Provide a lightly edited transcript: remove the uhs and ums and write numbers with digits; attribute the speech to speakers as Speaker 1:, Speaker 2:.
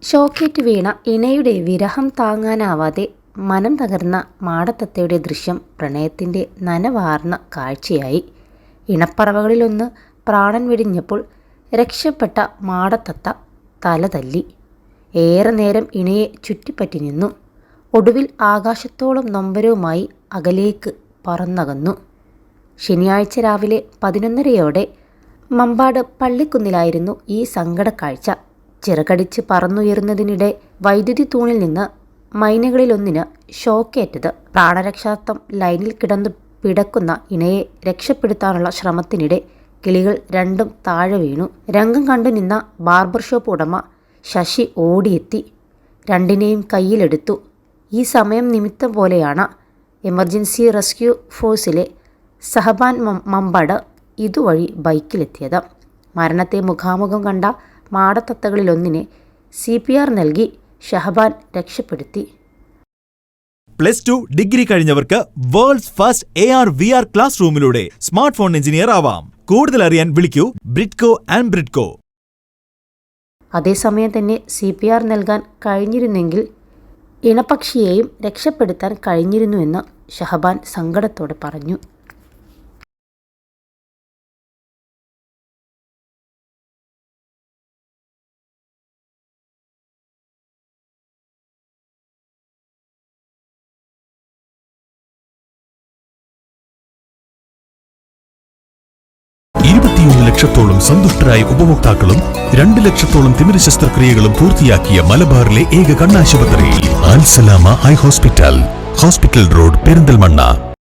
Speaker 1: ഷോക്കേറ്റ് വീണ ഇണയുടെ വിരഹം താങ്ങാനാവാതെ മനം തകർന്ന മാടത്തത്തയുടെ ദൃശ്യം പ്രണയത്തിൻ്റെ നനവാർന്ന കാഴ്ചയായി. ഇണപ്പറവകളിലൊന്ന് പ്രാണൻ വെടിഞ്ഞപ്പോൾ രക്ഷപ്പെട്ട മാടത്തത്ത തല തല്ലി. ഏറെ നേരം ഇണയെ ചുറ്റിപ്പറ്റി നിന്നു. ഒടുവിൽ ആകാശത്തോളം നൊമ്പരവുമായി അകലേക്ക് പറന്നകന്നു. ശനിയാഴ്ച രാവിലെ 11:30 മമ്പാട് പള്ളിക്കുന്നിലായിരുന്നു ഈ സങ്കടക്കാഴ്ച. ചിറകടിച്ച് പറന്നുയരുന്നതിനിടെ വൈദ്യുതി തൂണിൽ നിന്ന് മൈനകളിലൊന്നിന് ഷോക്കേറ്റത്. പ്രാണരക്ഷാർത്ഥം ലൈനിൽ കിടന്നു പിടക്കുന്ന ഇണയെ രക്ഷപ്പെടുത്താനുള്ള ശ്രമത്തിനിടെ കിളികൾ രണ്ടും താഴെ വീണു. രംഗം കണ്ടു നിന്ന ബാർബർ ഷോപ്പ് ഉടമ ശശി ഓടിയെത്തി രണ്ടിനെയും കയ്യിലെടുത്തു. ഈ സമയം നിമിത്തം പോലെയാണ് എമർജൻസി റെസ്ക്യൂ ഫോഴ്സിലെ സഹബാൻ മമ്പാട് ഇതുവഴി ബൈക്കിലെത്തിയത്. മരണത്തെ മുഖാമുഖം കണ്ട മാടത്തത്തകളിലൊന്നിനെ CPR നൽകി ഷഹബാൻ രക്ഷപ്പെടുത്തി.
Speaker 2: +2 ഡിഗ്രി കഴിഞ്ഞവർക്ക് വേൾഡ്സ് ഫസ്റ്റ് AR/VR ക്ലാസ് റൂമിലൂടെ സ്മാർട്ട് ഫോൺ എഞ്ചിനീയർ ആവാം. കൂടുതൽ അറിയാൻ വിളിക്കൂ ബ്രിഡ്കോ ആൻഡ് ബ്രിഡ്കോ.
Speaker 1: അതേസമയം തന്നെ CPR നൽകാൻ കഴിഞ്ഞിരുന്നെങ്കിൽ ഇണപക്ഷിയെയും രക്ഷപ്പെടുത്താൻ കഴിഞ്ഞിരുന്നുവെന്ന് ഷഹബാൻ സങ്കടത്തോടെ പറഞ്ഞു.
Speaker 3: ലക്ഷത്തോളം സന്തുഷ്ടരായ ഉപഭോക്താക്കളും 2 ലക്ഷത്തോളം തിമിര ശസ്ത്രക്രിയകളും പൂർത്തിയാക്കിയ മലബാറിലെ ഏക കണ്ണാശുപത്രി അൽ സലാമ ഹൈ ഹോസ്പിറ്റൽ റോഡ്, പെരിന്തൽമണ്ണ.